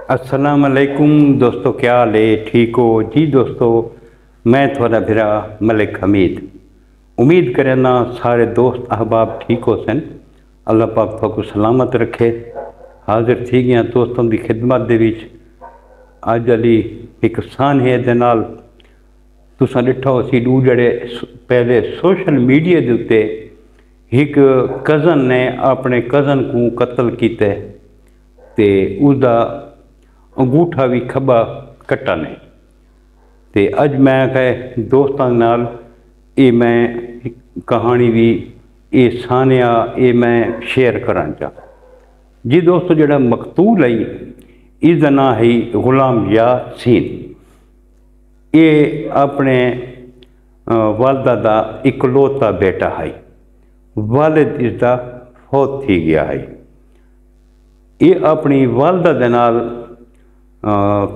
अस्सलाम वालेकुम दोस्तों, क्या हाल है? ठीक हो जी दोस्तों। मैं थोड़ा फिरा मलिक हमीद उम्मीद करना सारे दोस्त अहबाब ठीक हो सन। अल्लाह पाक तो सलामत रखे। हाजिर थी गया दोस्तों की खिदमत दे विच। अज अली एक सान है दे नाल तुसां ॾिठो सी डू जड़े पहले सोशल मीडिया के उत्ते एक कज़न ने अपने कज़न को कत्ल किया ते उसका अंगूठा भी खब्बा कट्टा ने। ते अज मैं कहे दोस्तों नाल ये मैं कहानी भी ये सानिया ये मैं शेयर करा चा जी दोस्तों। जड़ा मकतूल है इसका नाम है गुलाम यासीन। ये अपने वालदा का इकलौता बेटा है। वालिद इसका फौत थी गया है। ये अपनी वालदा के नाल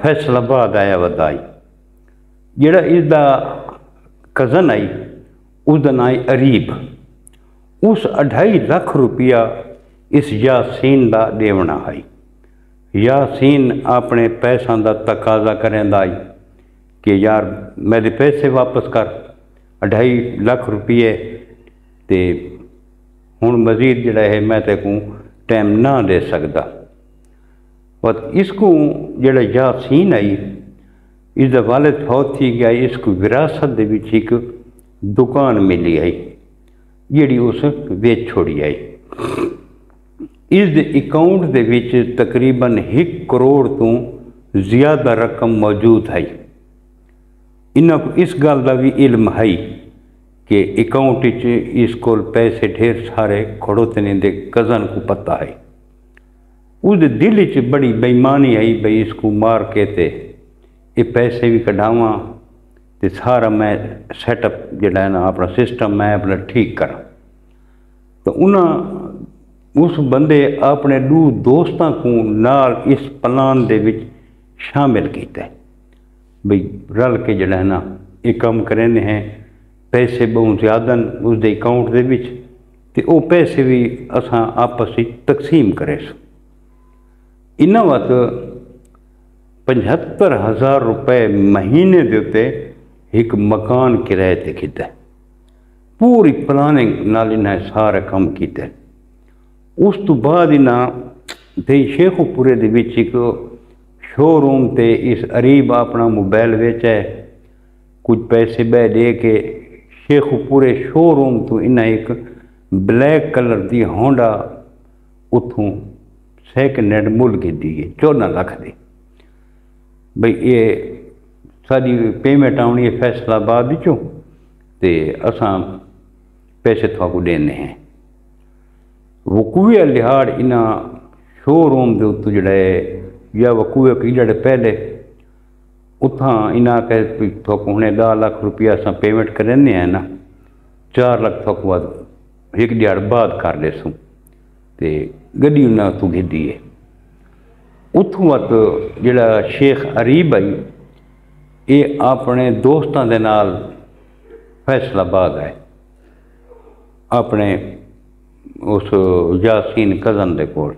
फैसलाबाद आया वदाई। जड़ा इसका कज़न आई उसका नाम है अरीब। उस 2.5 लाख रुपया इस यासीन का देवना है। यासीन अपने पैसों का तकाजा करेंदा आई कि यार मेरे पैसे वापस कर 2.5 लाख रुपये ते हुण मजीद जड़ा है मैं ते को टाइम ना दे सकता। और इसको जड़ा यासीन आई इसका वालिद फौत थी गया। इसको विरासत दे विच एक दुकान मिली आई जिहड़ी उस बेच छोड़ी आई। इस अकाउंट दे विच तकरीबन 1 करोड़ तो ज़्यादा रकम मौजूद है। इन्हां को इस गल का भी इल्म है कि अकाउंट इसको पैसे ढेर सारे खड़ोते ने दे कज़न को पता है। उस दिल च बड़ी बेईमानी आई भाई इसको मार के ते ये पैसे भी कढ़ावा तो सारा मैं सैटअप जड़ा है ना अपना सिस्टम मैं अपना ठीक करा। तो उन्हें उस बंदे अपने 2 दोस्तों को नाल इस प्लान दे विच शामिल किया बई रल के जड़ा है ना ये काम करें हैं। पैसे बहुत ज़्यादा उसके अकाउंट दे विच ते वो पैसे भी असां आपस में तकसीम करे सो। इन्हां वक्त 75,000 रुपए महीने के उत्ते एक मकान किराए ते कीता। पूरी प्लानिंग नाल इन्हें सारा काम किया। उस तो बाद इन्हें दे शेखुपुरे दे विच एक शोरूम ते इस अरीब अपना मोबाइल बेचा है। कुछ पैसे बह दे के शेखुपुरे शोरूम तो इन्हें एक ब्लैक कलर की होंडा उतों सैकेंड हैंड मुल की दी है 14 लाख की। बई ये सारी पेमेंट आनी है फैसलाबाद चो ते असां पैसे थोड़ा देने हैं। वकूए लिहाड़ इन्ह शोरूम के उत्तों जड़ा या वकूए की जड़े पहले उतना इन्हें कह थोक हमने 10 लाख रुपया अस पेमेंट करें हैं ना 4 लाख थोक बाद 1 दिहाड़ बाद कर देसूँ तो गड्डी उन्हें उतों गिदी है। उतों वत जड़ा शेख अरीब आई ये अपने दोस्तों के नाल फैसलाबाद है अपने उस यासीन कज़न दे कोल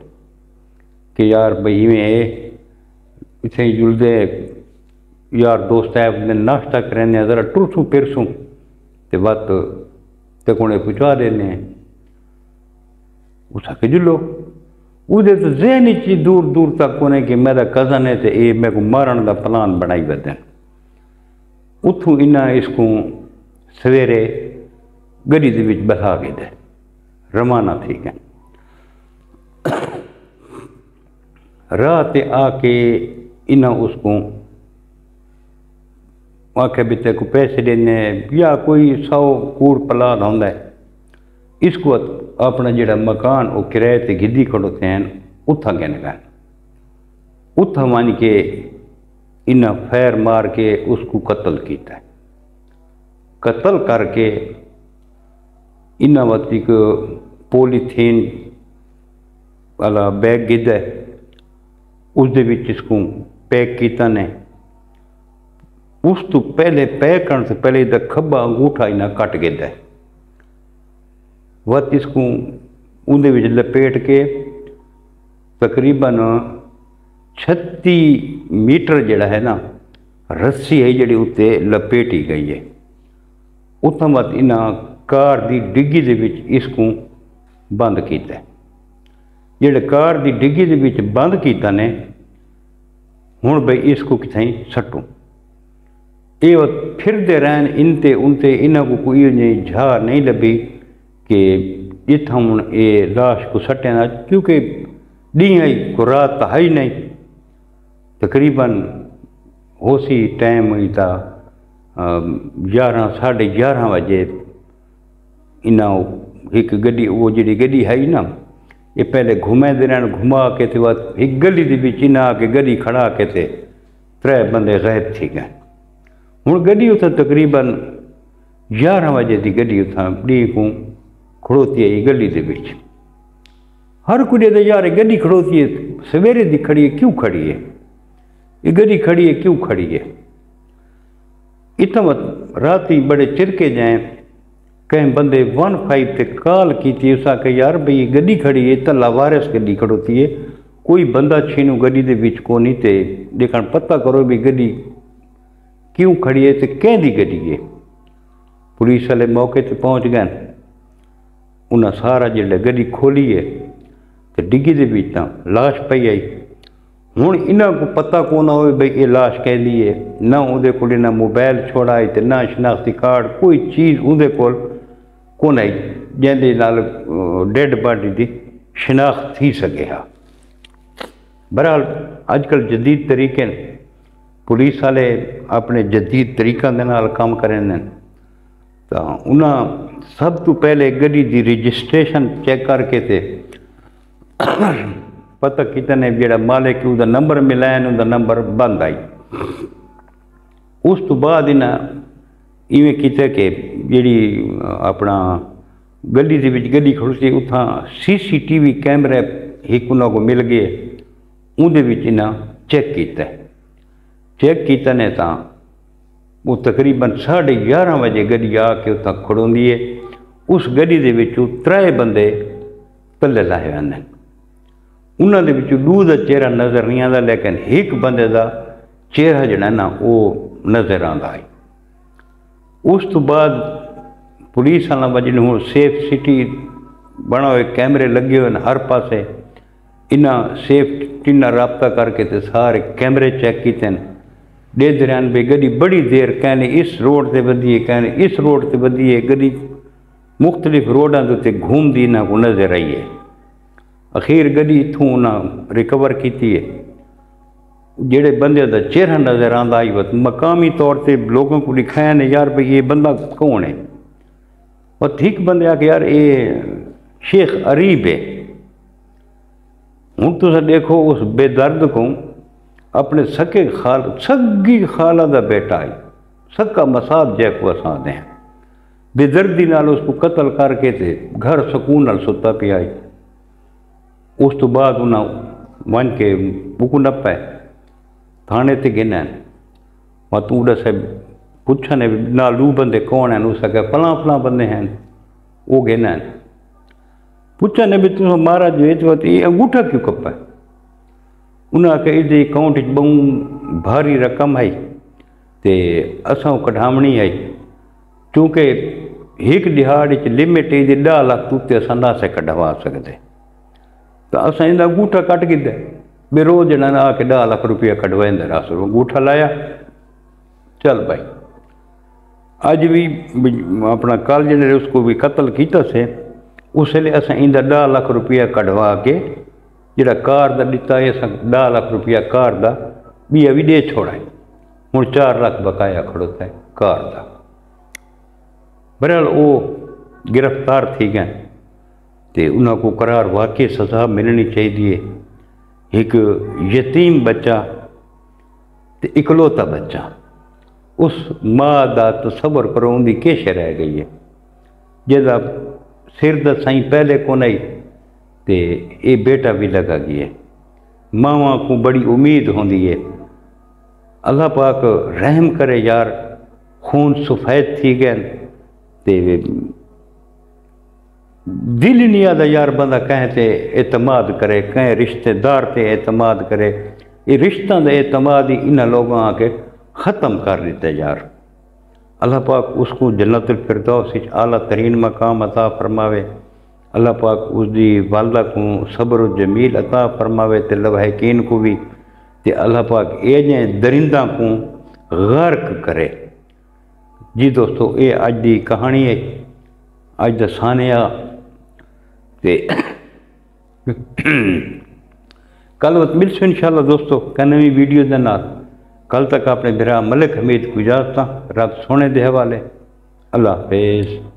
कि यार बई में इतने जुलदे यार दोस्त है अपने नाश्ता करें ज़रा टुरसूँ फिरसूँ तो वत ते कोने पहुँचा देने हैं। उस आके जुलो उदे तो जहन च दूर दूर तक उन्हें कि मेरा कज़न है तो ये मेरे को मारन का प्लान बनाई बैठे। उतों इन्हें इसको सवेरे गड्डी दे विच बसा के दे रवाना थी गए। रात आके इन्हें उसको आखे भी तेरे को पैसे देने या कोई 100 कूड़ पलाद होंदा है। इसको अपना जड़ा मकान वो किराए ते गिद्दी खड़ोते हैं उथा गए गए। उथा मान के इन्हें फैर मार के उसको कत्ल किया। कत्ल करके इन्हें वत एक पॉलीथीन वाला बैग गिद्दा उसदे विच इसको पैक किया ने। उस तो पहले पैक करने से पहले इसका खब्बा अंगूठा इन्हें कट गिद्दा वत इसको उनदे विच लपेट के तकरीबन 36 मीटर जिहड़ा है ना रस्सी है जिहड़ी उत्ते लपेटी गई है। उत्थों बाद इन्हां कार की डिग्गी दे विच इसको बंद किया। जिहड़े कार की डिग्गी दे विच बंद किया ने हुण बई इसको कितें सट्टू। ये फिरते रहन इनते उनते, इन्हां को कोई झाह नहीं लभी कि इत्थों हुण ये लाश को सट्टना, क्योंकि ॾींहं ही को रात तो है ही नहीं। तकरीबन उसी टाइम ही था 11 साढ़े 11 बजे इन्हां एक गड्डी, वो जी गड्डी है ना, ये पहले घुमाते रहन, घुमा के ते बाद एक गली के बीच इन्हां आके गड्डी खड़ा के ते 3 बंदे गायब थी गए। हुण गड्डी उत्थे तकरीबन 11 बजे की गड्डी उत्थां ॾींहं को खड़ोती है गली के बीच। हर कोई तो यार गड्डी खड़ोती है, सवेरे दी खड़ी है, क्यों खड़ी है ये गड्डी खड़ी है, क्यों खड़ी है। इतना रात ही बड़े चिरके जाए, कहीं बंदे 15 ते कॉल की उस आके यार भाई गड्डी खड़ी है, तो लावारिस गड्डी खड़ोती है, कोई बंदा छीनू गड्डी के बीच को नहीं, ते देखन पता करो भी गड्डी क्यों खड़ी है, तो कहदी गड्डी है। पुलिस वाले मौके पर पहुँच गए, उन्हें सारा जिले गड्डी खोली है तो डिग्गी के बीच लाश पई आई। हुण इन्हां को पता को ना हो भाई ये लाश कहदी है, ना उहदे कोल ना मोबाइल छोड़ा है तो ना शनाख्ती कार्ड, कोई चीज़ उहदे कोल कोन आई जिहदे नाल डेड बॉडी की शनाख्त थी सके। हा बहरहाल अजकल जदीद तरीके पुलिस वाले अपने जदीद तरीक़ों के नाल काम करें, तो उन्हें सब तो पहले गड्डी की रजिस्ट्रेशन चेक करके ते पता किया ने जो मालिक उसका नंबर मिलाया, उनका नंबर बंद आई। उस तो बाद इन्हें इवें किया कि जी अपना गली के गड्डी खड़ोती उतना CCTV कैमरे एक उन्होंने को मिल गए, उहदे इन्हें चेक किया। चेक किया ने तो वो तकरीबन 11:30 बजे गड्डी आके उत्थां खड़ोंदी है। उस गड्डी दे विचों 3 बंदे पल्ले लाए हुए हैं। उन्होंने 2 का चेहरा नज़र नहीं आता, लेकिन एक बंदे का चेहरा जिहड़ा ना वो नज़र आता है। उस तो बाद पुलिस वाला वजन हुण सेफ सिटी बना हुए कैमरे लगे हुए हैं हर पासे, इन्हें सेफ्टी नाल राबता करके ते सारे कैमरे चेक किए हैं। देखते रहन भी गड्डी बड़ी देर कहने इस रोड से वधी है, कहने इस रोड से वधी है, गड्डी मुख्तलिफ रोडों के उत्ते घूमती इन्हां को नज़र आई है। अखीर गड्डी इत्थों उन्हें रिकवर की है। जेड़े बंदे का चेहरा नज़र आता आई वत मकामी तौर पर लोगों को दिखाया ने यार भाई ये बंदा कौन है। और ठीक बंदे आके यार ये शेख अरीब है। हूँ तुम देखो उस बेदर्द को अपने सगे सगी खाला का बेटा है, सक्का मसाद जैक वसाते हैं, बेदर्दी नाल उसको कत्ल करके ते घर सकून नाल सुता पिया है। उस तो बाद उन्हें वन के बुक न पाए थाने ते गिना वह तू दस पुछने ना लू बंदे कौन हैं, उस आगे फलां फलां बंदे हैं, वो गिना पुछने भी तुम महाराज ये अंगूठा क्यों कपा। उन्हें आखे इहदे अकाउंट बहु भारी रकम आई तो असां कढ़ावणी आई, क्योंकि एक दिहाड़ लिमिट ये 10 लाख तो उत्ते असां ना से कढ़वा सकते, तो असां इहदा अंगूठा कट किया भी रोज़ जना आके 10 लाख रुपया कढ़वाइंदा रस अंगूठा लाया। चल भाई अज भी अपना कल जिन्हें उसको भी कत्ल किया से उस वे असां इंदा 10 लाख रुपया कढ़वा के जिहड़ा कार का दिता है 10 लाख रुपया कार का भी दे छोड़ा है। हुण 4 लाख बकाया खड़ोता है कार का। बहरहाल वो गिरफ्तार थी गए तो उन्होंने करार वाकई सज़ा मिलनी चाहिए। एक यतीम बच्चा तो इकलौता बच्चा, उस माँ का तसव्वुर करो उनकी किश रह गई है, जिसका सिर द साई पहले को नहीं तो ये बेटा भी लगा गया है। मावां को बड़ी उम्मीद होंदी है, अल्लाह पाक रहम करे यार, खून सफ़ेद थी गए तो दिल नहीं आता यार बंदा कहें ते एतमाद करे, कहें रिश्तेदार ते एतमाद करे, ये रिश्तों के एतमाद ही इन लोगों आके ख़त्म कर दिते यार। अल्लाह पाक उसको जन्नतुल फिरदौस विच आला तरीन मकाम अता फरमावे। अल्लाह पाक उसकी वालदा को सब्र जमील अता फरमावे ते लवाहिकीन को भी, ते अल्लाह पाक ये दरिंदा को गर्क करे। जी दोस्तों, ये अज की कहानी है, अज का सानिया। ते कल मिलसू इंशाअल्लाह दोस्तों कै नवी वीडियो के नाल। कल तक अपने बिरा मलिक हमीद को इजाजत। रब सोने के हवाले। अल्लाह हाफिज़।